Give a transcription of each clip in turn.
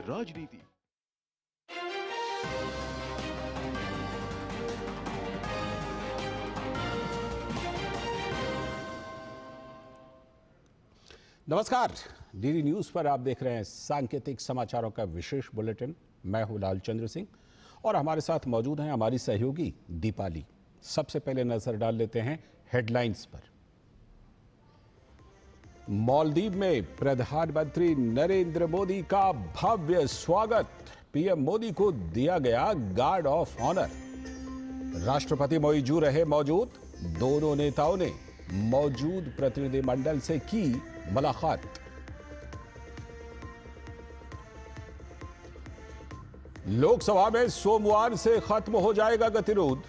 राजनीति। नमस्कार, DD news पर आप देख रहे हैं सांकेतिक समाचारों का विशेष बुलेटिन। मैं हूं लालचंद्र सिंह और हमारे साथ मौजूद हैं हमारी सहयोगी दीपाली। सबसे पहले नजर डाल लेते हैं हेडलाइंस पर। मालदीव में प्रधानमंत्री नरेंद्र मोदी का भव्य स्वागत, पीएम मोदी को दिया गया गार्ड ऑफ ऑनर। राष्ट्रपति मोइजू रहे मौजूद। दोनों नेताओं ने मौजूद प्रतिनिधिमंडल से की मुलाकात। लोकसभा में सोमवार से खत्म हो जाएगा गतिरोध।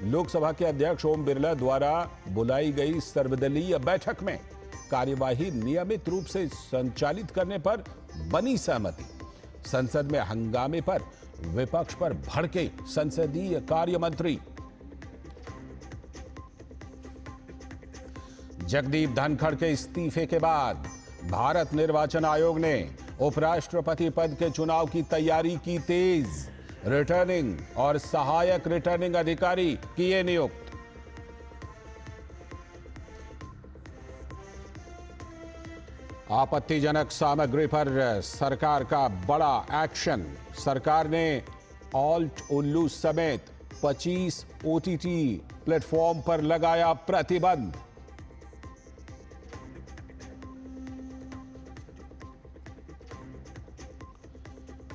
लोकसभा के अध्यक्ष ओम बिरला द्वारा बुलाई गई सर्वदलीय बैठक में कार्यवाही नियमित रूप से संचालित करने पर बनी सहमति। संसद में हंगामे पर विपक्ष पर भड़के संसदीय कार्य मंत्री। जगदीप धनखड़ के इस्तीफे के बाद भारत निर्वाचन आयोग ने उपराष्ट्रपति पद के चुनाव की तैयारी की तेज। रिटर्निंग और सहायक रिटर्निंग अधिकारी किए नियुक्त। आपत्तिजनक सामग्री पर सरकार का बड़ा एक्शन। सरकार ने ऑल्ट उल्लू समेत 25 ओटीटी प्लेटफॉर्म पर लगाया प्रतिबंध।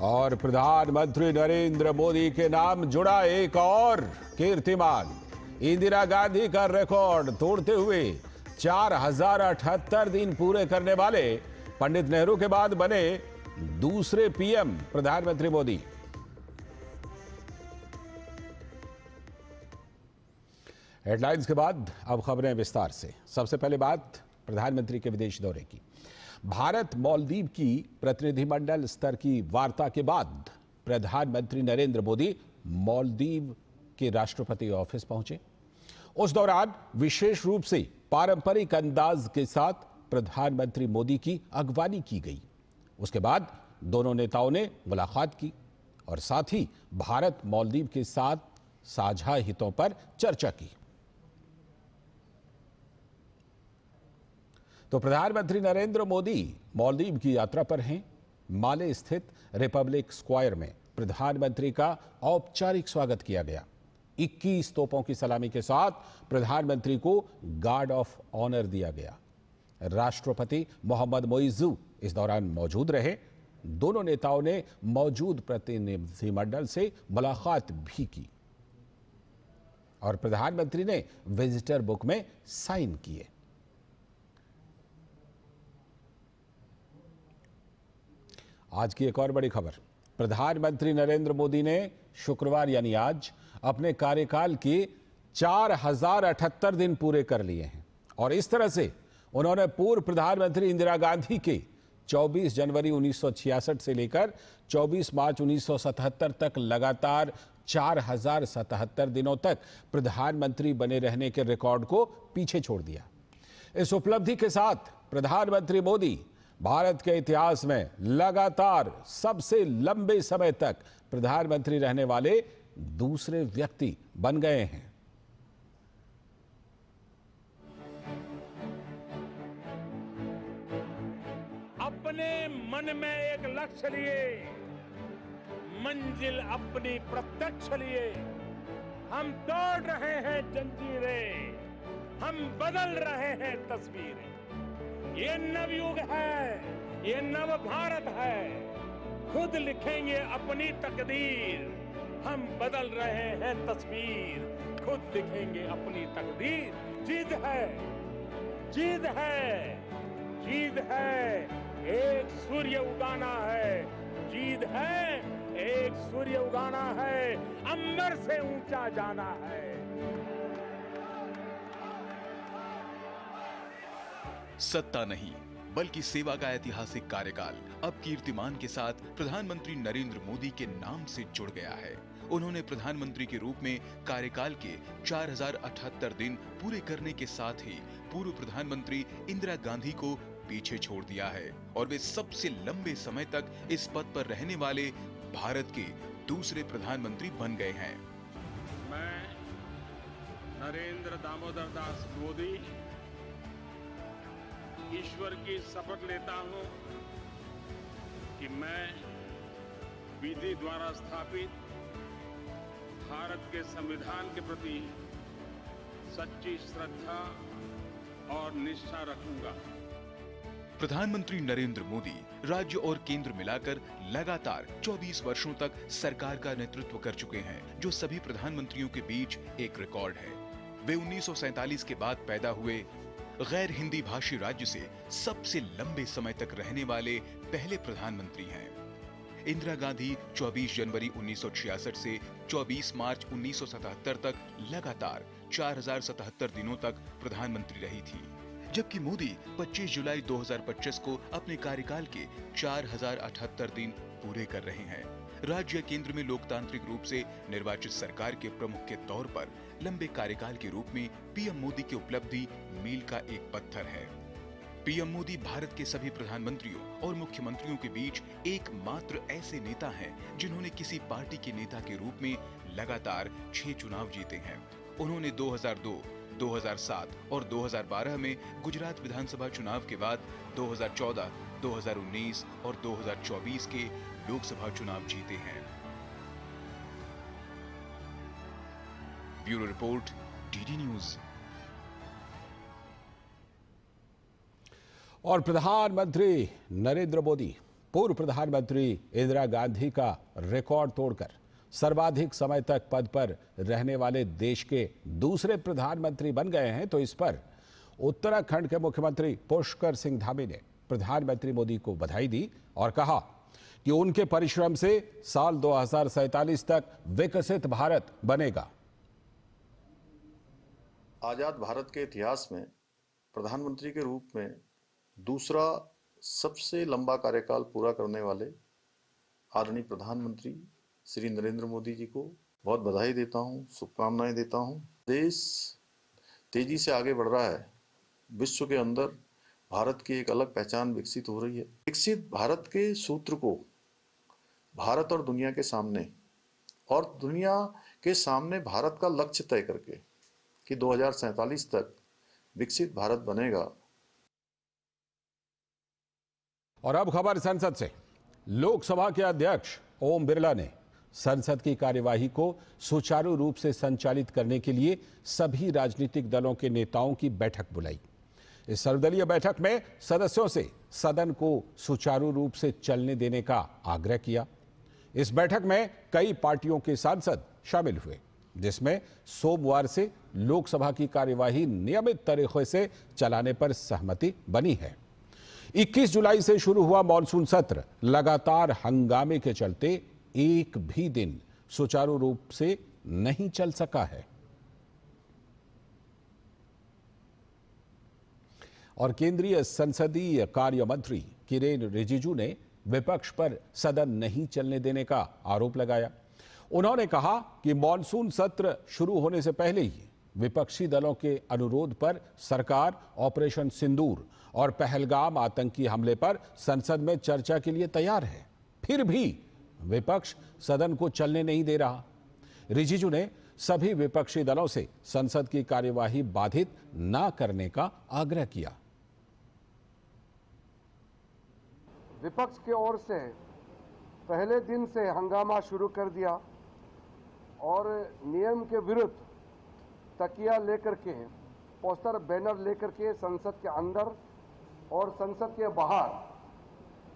और प्रधानमंत्री नरेंद्र मोदी के नाम जुड़ा एक और कीर्तिमान। इंदिरा गांधी का रिकॉर्ड तोड़ते हुए 4078 दिन पूरे करने वाले पंडित नेहरू के बाद बने दूसरे पीएम प्रधानमंत्री मोदी। हेडलाइंस के बाद अब खबरें विस्तार से। सबसे पहले बात प्रधानमंत्री के विदेश दौरे की। भारत मालदीव की प्रतिनिधिमंडल स्तर की वार्ता के बाद प्रधानमंत्री नरेंद्र मोदी मालदीव के राष्ट्रपति ऑफिस पहुंचे। उस दौरान विशेष रूप से पारंपरिक अंदाज के साथ प्रधानमंत्री मोदी की अगवानी की गई। उसके बाद दोनों नेताओं ने मुलाकात की और साथ ही भारत मालदीव के साथ साझा हितों पर चर्चा की। तो प्रधानमंत्री नरेंद्र मोदी मालदीव की यात्रा पर हैं। माले स्थित रिपब्लिक स्क्वायर में प्रधानमंत्री का औपचारिक स्वागत किया गया। 21 तोपों की सलामी के साथ प्रधानमंत्री को गार्ड ऑफ ऑनर दिया गया। राष्ट्रपति मोहम्मद मोइजू इस दौरान मौजूद रहे। दोनों नेताओं ने मौजूद प्रतिनिधिमंडल से मुलाकात भी की और प्रधानमंत्री ने विजिटर बुक में साइन किए। आज की एक और बड़ी खबर। प्रधानमंत्री नरेंद्र मोदी ने शुक्रवार यानी आज अपने कार्यकाल के 4078 दिन पूरे कर लिए हैं और इस तरह से उन्होंने पूर्व प्रधानमंत्री इंदिरा गांधी के 24 जनवरी 1966 से लेकर 24 मार्च 1977 तक लगातार 4077 दिनों तक प्रधानमंत्री बने रहने के रिकॉर्ड को पीछे छोड़ दिया। इस उपलब्धि के साथ प्रधानमंत्री मोदी भारत के इतिहास में लगातार सबसे लंबे समय तक प्रधानमंत्री रहने वाले दूसरे व्यक्ति बन गए हैं। अपने मन में एक लक्ष्य लिए, मंजिल अपनी प्रत्यक्ष लिए, हम तोड़ रहे हैं जंजीरें, हम बदल रहे हैं तस्वीरें। ये नवयुग है, ये नव भारत है। खुद लिखेंगे अपनी तकदीर, हम बदल रहे हैं तस्वीर। खुद लिखेंगे अपनी तकदीर। जीत है, जीत है, जीत है, एक सूर्य उगाना है। जीत है, एक सूर्य उगाना है, अंबर से ऊंचा जाना है। सत्ता नहीं बल्कि सेवा का ऐतिहासिक कार्यकाल अब कीर्तिमान के साथ प्रधानमंत्री नरेंद्र मोदी के नाम से जुड़ गया है। उन्होंने प्रधानमंत्री के रूप में कार्यकाल के 4078 दिन पूरे करने के साथ ही पूर्व प्रधानमंत्री इंदिरा गांधी को पीछे छोड़ दिया है और वे सबसे लंबे समय तक इस पद पर रहने वाले भारत के दूसरे प्रधानमंत्री बन गए हैं। मैं नरेंद्र दामोदर दास मोदी ईश्वर की शपथ लेता हूं कि मैं विधि द्वारा स्थापित भारत के संविधान के प्रति सच्ची श्रद्धा और निष्ठा रखूंगा। प्रधानमंत्री नरेंद्र मोदी राज्य और केंद्र मिलाकर लगातार 24 वर्षों तक सरकार का नेतृत्व कर चुके हैं, जो सभी प्रधानमंत्रियों के बीच एक रिकॉर्ड है। वे 1947 के बाद पैदा हुए गैर हिंदी भाषी राज्य से सबसे लंबे समय तक रहने वाले पहले प्रधानमंत्री हैं। इंदिरा गांधी 24 जनवरी 1966 से 24 मार्च 1977 तक लगातार 4077 दिनों तक प्रधानमंत्री रही थी, जबकि मोदी 25 जुलाई 2025 को अपने कार्यकाल के 4078 दिन पूरे कर रहे हैं। राज्य केंद्र में लोकतांत्रिक रूप से निर्वाचित सरकार के प्रमुख के तौर पर लंबे कार्यकाल के रूप में पीएम मोदी की उपलब्धि मील का एक पत्थर है। पीएम मोदी भारत के सभी प्रधानमंत्रियों और मुख्यमंत्रियों के बीच एकमात्र ऐसे नेता हैं जिन्होंने किसी पार्टी के नेता के रूप में लगातार 6 चुनाव जीते हैं। उन्होंने 2002, 2007 और 2012 में गुजरात विधानसभा चुनाव के बाद 2014, 2019 और 2024 के लोकसभा चुनाव जीते हैं। Bureau report, DD news. और प्रधानमंत्री नरेंद्र मोदी पूर्व प्रधानमंत्री इंदिरा गांधी का रिकॉर्ड तोड़कर सर्वाधिक समय तक पद पर रहने वाले देश के दूसरे प्रधानमंत्री बन गए हैं, तो इस पर उत्तराखंड के मुख्यमंत्री पुष्कर सिंह धामी ने प्रधानमंत्री मोदी को बधाई दी और कहा कि उनके परिश्रम से साल 2047 तक विकसित भारत बनेगा। आजाद भारत के इतिहास में प्रधानमंत्री के रूप में दूसरा सबसे लंबा कार्यकाल पूरा करने वाले आदरणीय प्रधानमंत्री श्री नरेंद्र मोदी जी को बहुत बधाई देता हूं, शुभकामनाएं देता हूं। देश तेजी से आगे बढ़ रहा है। विश्व के अंदर भारत की एक अलग पहचान विकसित हो रही है। विकसित भारत के सूत्र को भारत और दुनिया के सामने और दुनिया के सामने भारत का लक्ष्य तय करके कि 2047 तक विकसित भारत बनेगा। और अब खबर संसद से। लोकसभा के अध्यक्ष ओम बिरला ने संसद की कार्यवाही को सुचारू रूप से संचालित करने के लिए सभी राजनीतिक दलों के नेताओं की बैठक बुलाई। इस सर्वदलीय बैठक में सदस्यों से सदन को सुचारू रूप से चलने देने का आग्रह किया। इस बैठक में कई पार्टियों के सांसद शामिल हुए, जिसमें सोमवार से लोकसभा की कार्यवाही नियमित तरीके से चलाने पर सहमति बनी है। 21 जुलाई से शुरू हुआ मॉनसून सत्र लगातार हंगामे के चलते एक भी दिन सुचारू रूप से नहीं चल सका है। और केंद्रीय संसदीय कार्य मंत्री किरेन रिजिजू ने विपक्ष पर सदन नहीं चलने देने का आरोप लगाया। उन्होंने कहा कि मॉनसून सत्र शुरू होने से पहले ही विपक्षी दलों के अनुरोध पर सरकार ऑपरेशन सिंदूर और पहलगाम आतंकी हमले पर संसद में चर्चा के लिए तैयार है, फिर भी विपक्ष सदन को चलने नहीं दे रहा। रिजिजू ने सभी विपक्षी दलों से संसद की कार्यवाही बाधित न करने का आग्रह किया। विपक्ष की ओर से पहले दिन से हंगामा शुरू कर दिया और नियम के विरुद्ध तकिया लेकर के, पोस्टर बैनर लेकर के संसद के अंदर और संसद के बाहर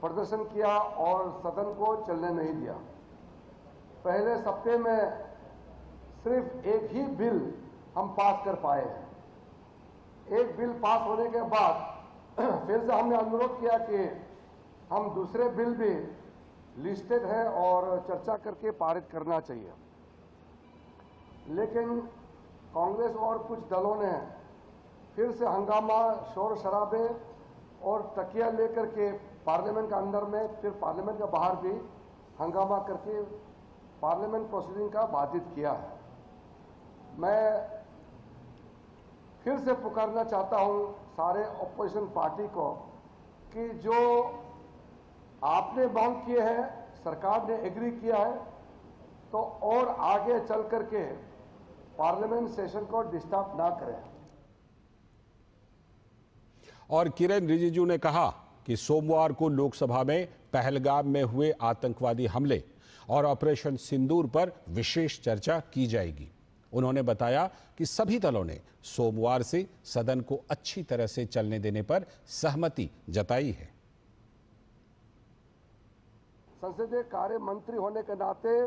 प्रदर्शन किया और सदन को चलने नहीं दिया। पहले सप्ताह में सिर्फ एक ही बिल हम पास कर पाए हैं। एक बिल पास होने के बाद फिर से हमने अनुरोध किया कि हम दूसरे बिल भी लिस्टेड है और चर्चा करके पारित करना चाहिए, लेकिन कांग्रेस और कुछ दलों ने फिर से हंगामा, शोर शराबे और तकिया लेकर के पार्लियामेंट के अंदर में, फिर पार्लियामेंट के बाहर भी हंगामा करके पार्लियामेंट प्रोसीडिंग का बाधित किया है। मैं फिर से पुकारना चाहता हूं सारे ऑपोजिशन पार्टी को कि जो आपने मांग किए हैं, सरकार ने एग्री किया है, तो और आगे चल करके पार्लियामेंट सेशन को डिस्टर्ब ना करें। और किरेन रिजिजू ने कहा कि सोमवार को लोकसभा में पहलगाम में हुए आतंकवादी हमले और ऑपरेशन सिंदूर पर विशेष चर्चा की जाएगी। उन्होंने बताया कि सभी दलों ने सोमवार से सदन को अच्छी तरह से चलने देने पर सहमति जताई है। संसदीय कार्य मंत्री होने के नाते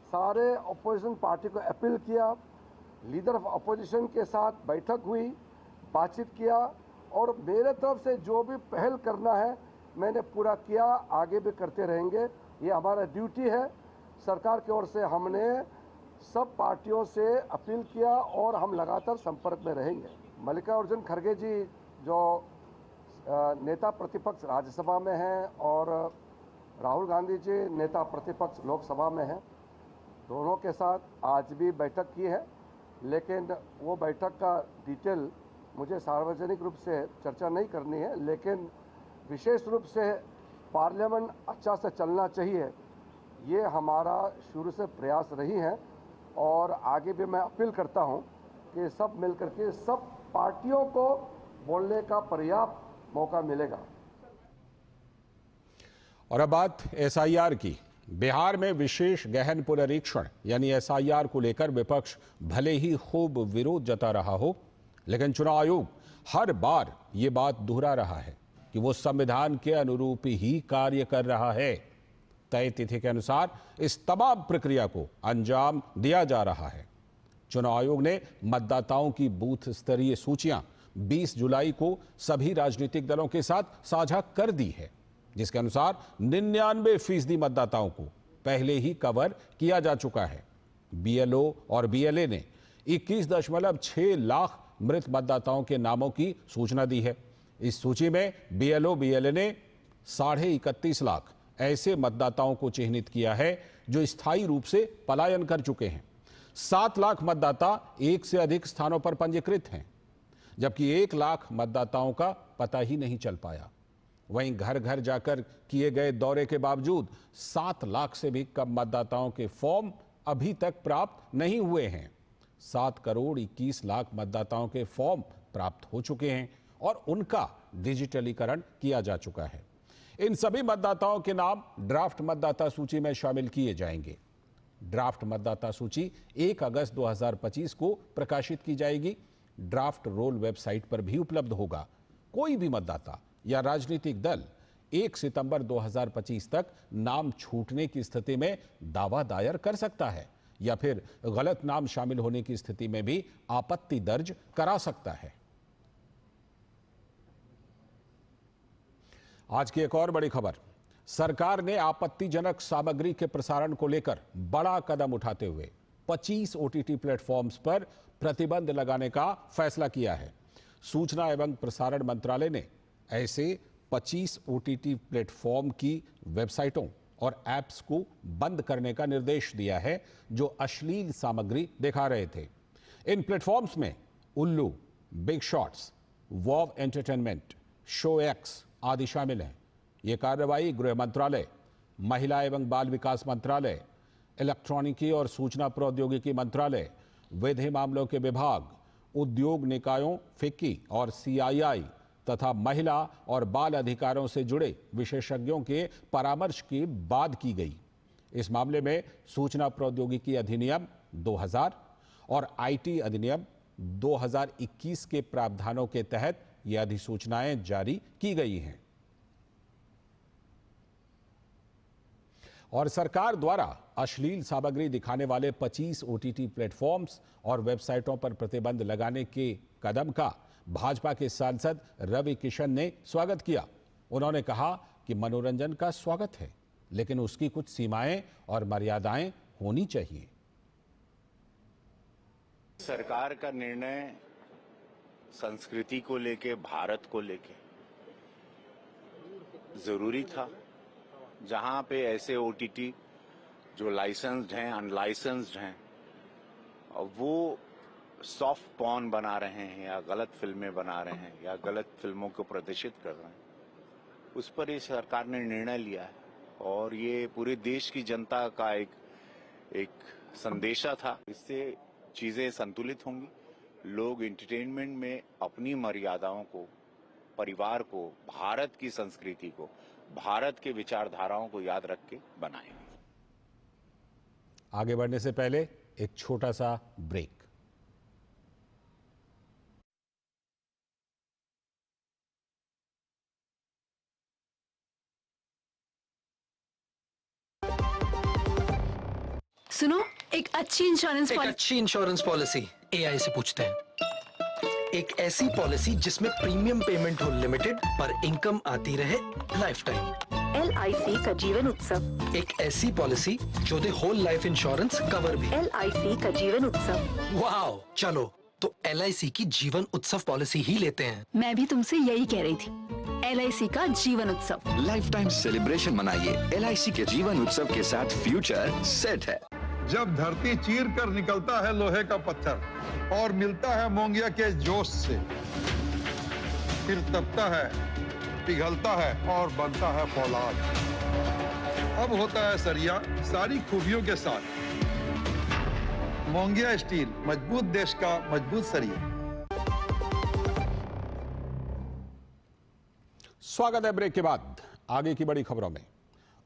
सारे अपोजिशन पार्टी को अपील किया, लीडर ऑफ अपोजिशन के साथ बैठक हुई, बातचीत किया, और मेरे तरफ से जो भी पहल करना है मैंने पूरा किया, आगे भी करते रहेंगे। ये हमारा ड्यूटी है। सरकार की ओर से हमने सब पार्टियों से अपील किया और हम लगातार संपर्क में रहेंगे। मल्लिकार्जुन खड़गे जी जो नेता प्रतिपक्ष राज्यसभा में हैं और राहुल गांधी जी नेता प्रतिपक्ष लोकसभा में हैं, दोनों के साथ आज भी बैठक की है, लेकिन वो बैठक का डिटेल मुझे सार्वजनिक रूप से चर्चा नहीं करनी है। लेकिन विशेष रूप से पार्लियामेंट अच्छा से चलना चाहिए, ये हमारा शुरू से प्रयास रही है, और आगे भी मैं अपील करता हूं कि सब मिलकर के सब पार्टियों को बोलने का पर्याप्त मौका मिलेगा। और अब बात एसआईआर की। बिहार में विशेष गहन पुनरीक्षण यानी एसआईआर को लेकर विपक्ष भले ही खूब विरोध जता रहा हो, लेकिन चुनाव आयोग हर बार ये बात दोहरा रहा है कि वो संविधान के अनुरूप ही कार्य कर रहा है। तय तिथि के अनुसार इस तमाम प्रक्रिया को अंजाम दिया जा रहा है। चुनाव आयोग ने मतदाताओं की बूथ स्तरीय सूचियां 20 जुलाई को सभी राजनीतिक दलों के साथ साझा कर दी है, जिसके अनुसार 99% मतदाताओं को पहले ही कवर किया जा चुका है। बीएलओ और बीएलए ने 21.6 लाख मृत मतदाताओं के नामों की सूचना दी है। इस सूची में बीएलओ बीएलए ने 31.5 लाख ऐसे मतदाताओं को चिन्हित किया है जो स्थायी रूप से पलायन कर चुके हैं। 7 लाख मतदाता एक से अधिक स्थानों पर पंजीकृत हैं, जबकि 1 लाख मतदाताओं का पता ही नहीं चल पाया। वहीं घर घर जाकर किए गए दौरे के बावजूद 7 लाख से भी कम मतदाताओं के फॉर्म अभी तक प्राप्त नहीं हुए हैं। 7 करोड़ 21 लाख मतदाताओं के फॉर्म प्राप्त हो चुके हैं और उनका डिजिटलीकरण किया जा चुका है। इन सभी मतदाताओं के नाम ड्राफ्ट मतदाता सूची में शामिल किए जाएंगे। ड्राफ्ट मतदाता सूची 1 अगस्त 2025 को प्रकाशित की जाएगी। ड्राफ्ट रोल वेबसाइट पर भी उपलब्ध होगा। कोई भी मतदाता या राजनीतिक दल 1 सितंबर 2025 तक नाम छूटने की स्थिति में दावा दायर कर सकता है या फिर गलत नाम शामिल होने की स्थिति में भी आपत्ति दर्ज करा सकता है। आज की एक और बड़ी खबर। सरकार ने आपत्तिजनक सामग्री के प्रसारण को लेकर बड़ा कदम उठाते हुए 25 ओटीटी प्लेटफॉर्म्स पर प्रतिबंध लगाने का फैसला किया है। सूचना एवं प्रसारण मंत्रालय ने ऐसे 25 ओटीटी प्लेटफॉर्म की वेबसाइटों और एप्स को बंद करने का निर्देश दिया है जो अश्लील सामग्री दिखा रहे थे। इन प्लेटफॉर्म्स में उल्लू, big shots, wow entertainment, show x आदि शामिल हैं। ये कार्रवाई गृह मंत्रालय, महिला एवं बाल विकास मंत्रालय, इलेक्ट्रॉनिकी और सूचना प्रौद्योगिकी मंत्रालय, विधि मामलों के विभाग, उद्योग निकायों फिक्की और सीआईआई तथा महिला और बाल अधिकारों से जुड़े विशेषज्ञों के परामर्श के बाद की गई। इस मामले में सूचना प्रौद्योगिकी अधिनियम 2000 और आईटी अधिनियम 2021 के प्रावधानों के तहत ये अधिसूचनाएं जारी की गई हैं। और सरकार द्वारा अश्लील सामग्री दिखाने वाले 25 ओटीटी प्लेटफॉर्म्स और वेबसाइटों पर प्रतिबंध लगाने के कदम का भाजपा के सांसद रवि किशन ने स्वागत किया। उन्होंने कहा कि मनोरंजन का स्वागत है, लेकिन उसकी कुछ सीमाएं और मर्यादाएं होनी चाहिए। सरकार का निर्णय संस्कृति को लेके, भारत को लेके जरूरी था। जहां पे ऐसे ओटीटी जो लाइसेंस्ड हैं, अनलाइसेंस्ड हैं, वो सॉफ्ट पॉर्न बना रहे हैं या गलत फिल्में बना रहे हैं या गलत फिल्मों को प्रदर्शित कर रहे हैं, उस पर ये सरकार ने निर्णय लिया है और ये पूरे देश की जनता का एक संदेशा था। इससे चीजें संतुलित होंगी। लोग एंटरटेनमेंट में अपनी मर्यादाओं को, परिवार को, भारत की संस्कृति को, भारत के विचारधाराओं को याद रख के बनाएंगे। आगे बढ़ने से पहले एक छोटा सा ब्रेक। सुनो, एक अच्छी इंश्योरेंस पॉलिसी एआई से पूछते हैं। एक ऐसी पॉलिसी जिसमें प्रीमियम पेमेंट हो लिमिटेड पर इनकम आती रहे लाइफ टाइम। LIC का जीवन उत्सव। एक ऐसी पॉलिसी जो दे होल लाइफ इंश्योरेंस कवर भी। LIC का जीवन उत्सव। वाओ, चलो तो LIC की जीवन उत्सव पॉलिसी ही लेते हैं। मैं भी तुमसे यही कह रही थी, LIC का जीवन उत्सव। लाइफ टाइम सेलिब्रेशन मनाइए LIC के जीवन उत्सव के साथ। फ्यूचर सेट है। जब धरती चीर कर निकलता है लोहे का पत्थर और मिलता है मोंगिया के जोश से, फिर तपता है, पिघलता है और बनता है फौलाद। अब होता है सरिया सारी खूबियों के साथ। मोंगिया स्टील, मजबूत देश का मजबूत सरिया। स्वागत है ब्रेक के बाद। आगे की बड़ी खबरों में,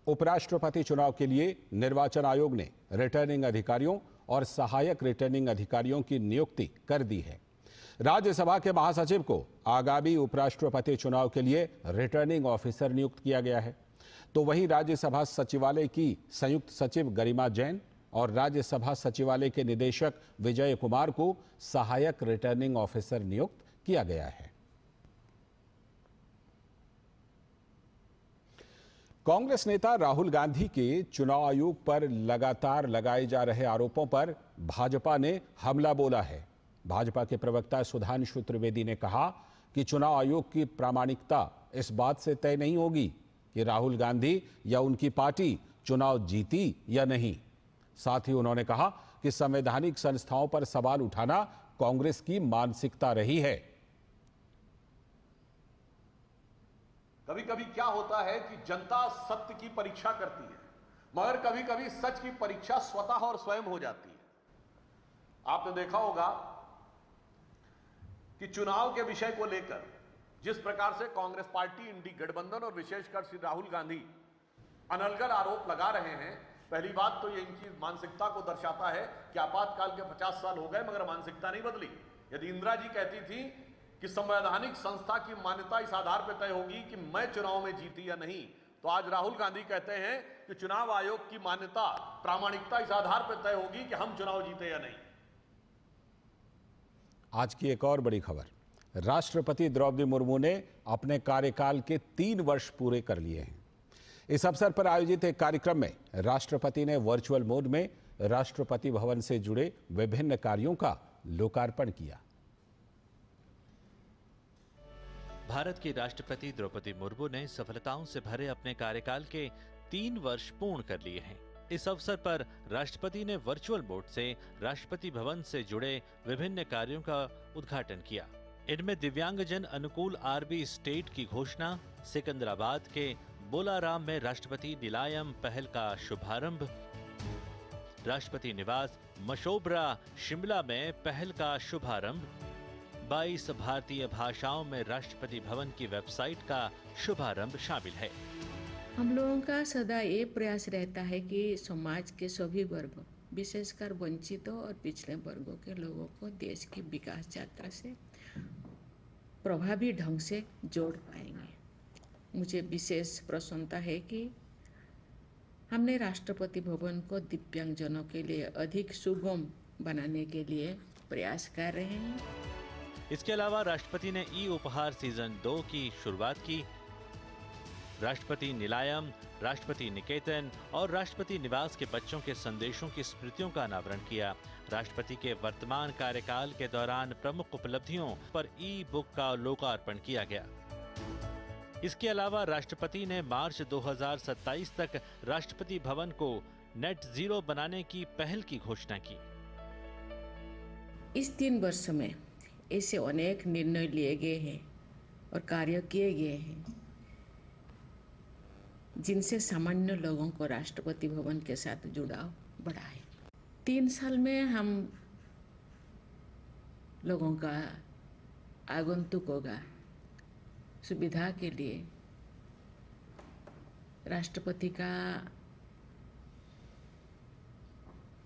उपराष्ट्रपति चुनाव के लिए निर्वाचन आयोग ने रिटर्निंग अधिकारियों और सहायक रिटर्निंग अधिकारियों की नियुक्ति कर दी है। राज्यसभा के महासचिव को आगामी उपराष्ट्रपति चुनाव के लिए रिटर्निंग ऑफिसर नियुक्त किया गया है, तो वहीं राज्यसभा सचिवालय की संयुक्त सचिव गरिमा जैन और राज्यसभा सचिवालय के निदेशक विजय कुमार को सहायक रिटर्निंग ऑफिसर नियुक्त किया गया है। कांग्रेस नेता राहुल गांधी के चुनाव आयोग पर लगातार लगाए जा रहे आरोपों पर भाजपा ने हमला बोला है। भाजपा के प्रवक्ता सुधांशु त्रिवेदी ने कहा कि चुनाव आयोग की प्रामाणिकता इस बात से तय नहीं होगी कि राहुल गांधी या उनकी पार्टी चुनाव जीती या नहीं। साथ ही उन्होंने कहा कि संवैधानिक संस्थाओं पर सवाल उठाना कांग्रेस की मानसिकता रही है। कभी कभी क्या होता है कि जनता सत्य की परीक्षा करती है, मगर कभी कभी सच की परीक्षा स्वतः और स्वयं हो जाती है। आपने देखा होगा कि चुनाव के विषय को लेकर जिस प्रकार से कांग्रेस पार्टी, इंडी गठबंधन और विशेषकर श्री राहुल गांधी अनलगढ़ आरोप लगा रहे हैं, पहली बात तो ये इनकी मानसिकता को दर्शाता है कि आपातकाल के 50 साल हो गए मगर मानसिकता नहीं बदली। यदि इंदिरा जी कहती थी कि संवैधानिक संस्था की मान्यता इस आधार पर तय होगी कि मैं चुनाव में जीती या नहीं, तो आज राहुल गांधी कहते हैं कि चुनाव आयोग की मान्यता, प्रामाणिकता इस आधार पर तय होगी कि हम चुनाव जीते या नहीं। आज की एक और बड़ी खबर, राष्ट्रपति द्रौपदी मुर्मू ने अपने कार्यकाल के 3 वर्ष पूरे कर लिए हैं। इस अवसर पर आयोजित एक कार्यक्रम में राष्ट्रपति ने वर्चुअल मोड में राष्ट्रपति भवन से जुड़े विभिन्न कार्यों का लोकार्पण किया। भारत की राष्ट्रपति द्रौपदी मुर्मू ने सफलताओं से भरे अपने कार्यकाल के 3 वर्ष पूर्ण कर लिए हैं। इस अवसर पर राष्ट्रपति ने वर्चुअल मोड से राष्ट्रपति भवन से जुड़े विभिन्न कार्यों का उद्घाटन किया। इनमें दिव्यांगजन अनुकूल आरबी स्टेट की घोषणा, सिकंदराबाद के बोलाराम में राष्ट्रपति निलायम पहल का शुभारंभ, राष्ट्रपति निवास मशोबरा शिमला में पहल का शुभारंभ, 22 भारतीय भाषाओं में राष्ट्रपति भवन की वेबसाइट का शुभारंभ शामिल है। हम लोगों का सदा ये प्रयास रहता है कि समाज के सभी वर्गों, विशेषकर वंचितों और पिछड़े वर्गों के लोगों को देश की विकास यात्रा से प्रभावी ढंग से जोड़ पाएंगे। मुझे विशेष प्रसन्नता है कि हमने राष्ट्रपति भवन को दिव्यांगजनों के लिए अधिक सुगम बनाने के लिए प्रयास कर रहे हैं। इसके अलावा राष्ट्रपति ने ई उपहार सीजन 2 की शुरुआत की। राष्ट्रपति निलायम, राष्ट्रपति निकेतन और राष्ट्रपति निवास के बच्चों के संदेशों की स्मृतियों का अनावरण किया। राष्ट्रपति के वर्तमान कार्यकाल के दौरान प्रमुख उपलब्धियों पर ई बुक का लोकार्पण किया गया। इसके अलावा राष्ट्रपति ने मार्च 2027 तक राष्ट्रपति भवन को नेट जीरो बनाने की पहल की घोषणा की। इस 3 वर्ष में ऐसे अनेक निर्णय लिए गए हैं और कार्य किए गए हैं जिनसे सामान्य लोगों को राष्ट्रपति भवन के साथ जुड़ाव बढ़ा है। 3 साल में हम लोगों का आगंतुकों का सुविधा के लिए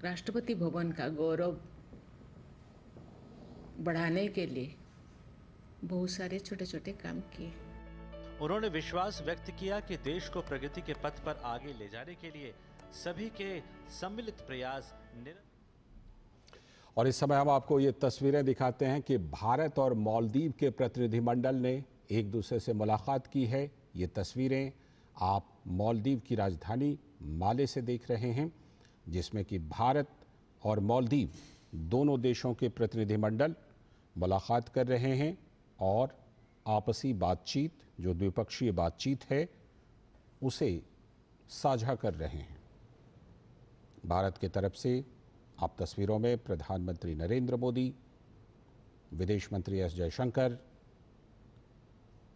राष्ट्रपति भवन का गौरव बढ़ाने के लिए बहुत सारे छोटे छोटे काम किए। उन्होंने विश्वास व्यक्त किया कि देश को प्रगति के पथ पर आगे ले जाने के लिए सभी के सम्मिलित प्रयास और इस समय हम आपको ये तस्वीरें दिखाते हैं कि भारत और मालदीव के प्रतिनिधिमंडल ने एक दूसरे से मुलाकात की है। ये तस्वीरें आप मालदीव की राजधानी माले से देख रहे हैं, जिसमें कि भारत और मालदीव दोनों देशों के प्रतिनिधिमंडल मुलाकात कर रहे हैं और आपसी बातचीत, जो द्विपक्षीय बातचीत है, उसे साझा कर रहे हैं। भारत की तरफ से आप तस्वीरों में प्रधानमंत्री नरेंद्र मोदी, विदेश मंत्री एस जयशंकर,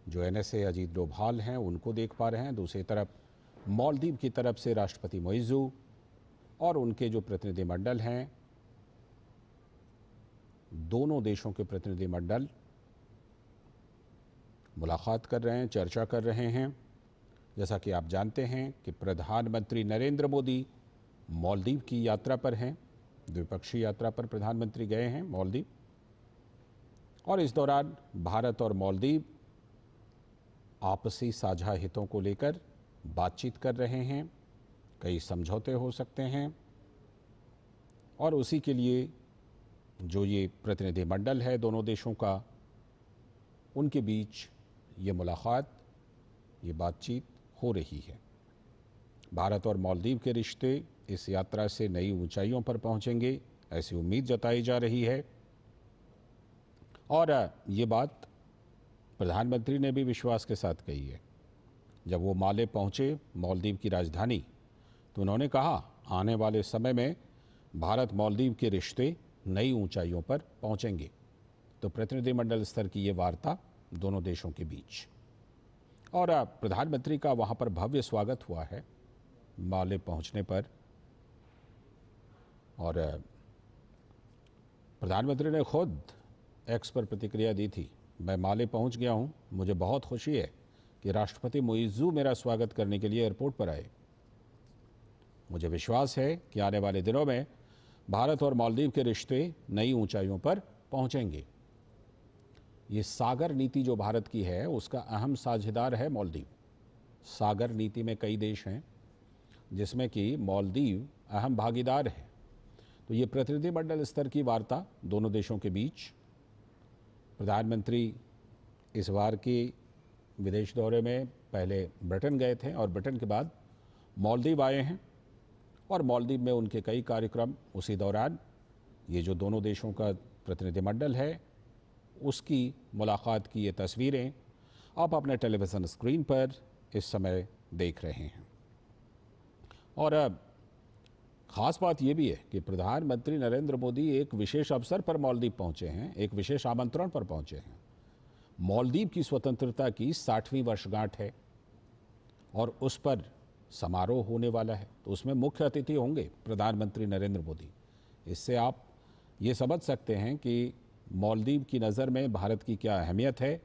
जो एनएसए अजीत डोभाल हैं, उनको देख पा रहे हैं। दूसरी तरफ मालदीव की तरफ से राष्ट्रपति मोइज़ू और उनके जो प्रतिनिधिमंडल हैं, दोनों देशों के प्रतिनिधिमंडल मुलाकात कर रहे हैं, चर्चा कर रहे हैं। जैसा कि आप जानते हैं कि प्रधानमंत्री नरेंद्र मोदी मालदीव की यात्रा पर हैं, द्विपक्षीय यात्रा पर प्रधानमंत्री गए हैं मालदीव, और इस दौरान भारत और मालदीव आपसी साझा हितों को लेकर बातचीत कर रहे हैं। कई समझौते हो सकते हैं और उसी के लिए जो ये प्रतिनिधिमंडल है दोनों देशों का, उनके बीच ये मुलाकात, ये बातचीत हो रही है। भारत और मालदीव के रिश्ते इस यात्रा से नई ऊंचाइयों पर पहुंचेंगे, ऐसी उम्मीद जताई जा रही है। और ये बात प्रधानमंत्री ने भी विश्वास के साथ कही है। जब वो माले पहुंचे, मालदीव की राजधानी, तो उन्होंने कहा आने वाले समय में भारत मालदीव के रिश्ते नई ऊंचाइयों पर पहुंचेंगे। तो प्रतिनिधिमंडल स्तर की ये वार्ता दोनों देशों के बीच, और प्रधानमंत्री का वहां पर भव्य स्वागत हुआ है माले पहुंचने पर। और प्रधानमंत्री ने खुद एक्स पर प्रतिक्रिया दी थी, मैं माले पहुंच गया हूं, मुझे बहुत खुशी है कि राष्ट्रपति मोइज़ू मेरा स्वागत करने के लिए एयरपोर्ट पर आए। मुझे विश्वास है कि आने वाले दिनों में भारत और मालदीव के रिश्ते नई ऊंचाइयों पर पहुंचेंगे। ये सागर नीति जो भारत की है, उसका अहम साझेदार है मालदीव। सागर नीति में कई देश हैं, जिसमें कि मालदीव अहम भागीदार है। तो ये प्रतिनिधिमंडल स्तर की वार्ता दोनों देशों के बीच। प्रधानमंत्री इस बार के विदेश दौरे में पहले ब्रिटेन गए थे और ब्रिटेन के बाद मालदीव आए हैं, और मालदीव में उनके कई कार्यक्रम। उसी दौरान ये जो दोनों देशों का प्रतिनिधिमंडल है, उसकी मुलाकात की ये तस्वीरें आप अपने टेलीविज़न स्क्रीन पर इस समय देख रहे हैं। और ख़ास बात ये भी है कि प्रधानमंत्री नरेंद्र मोदी एक विशेष अवसर पर मालदीव पहुंचे हैं, एक विशेष आमंत्रण पर पहुंचे हैं। मालदीव की स्वतंत्रता की 60वीं वर्षगांठ है और उस पर समारोह होने वाला है, तो उसमें मुख्य अतिथि होंगे प्रधानमंत्री नरेंद्र मोदी। इससे आप ये समझ सकते हैं कि मालदीव की नज़र में भारत की क्या अहमियत है।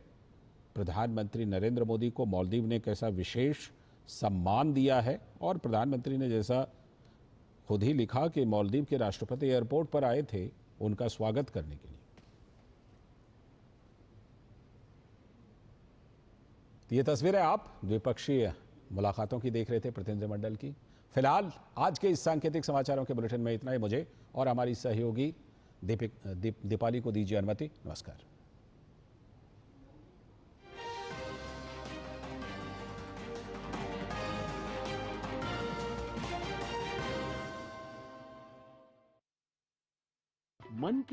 प्रधानमंत्री नरेंद्र मोदी को मालदीव ने कैसा विशेष सम्मान दिया है, और प्रधानमंत्री ने जैसा खुद ही लिखा कि मालदीव के राष्ट्रपति एयरपोर्ट पर आए थे उनका स्वागत करने के लिए। ये तस्वीरें आप द्विपक्षीय मुलाकातों की देख रहे थे प्रतिनिधिमंडल की। फिलहाल आज के इस सांकेतिक समाचारों के बुलेटिन में इतना ही। मुझे और हमारी सहयोगी दीपाली को दीजिए अनुमति। नमस्कार। मन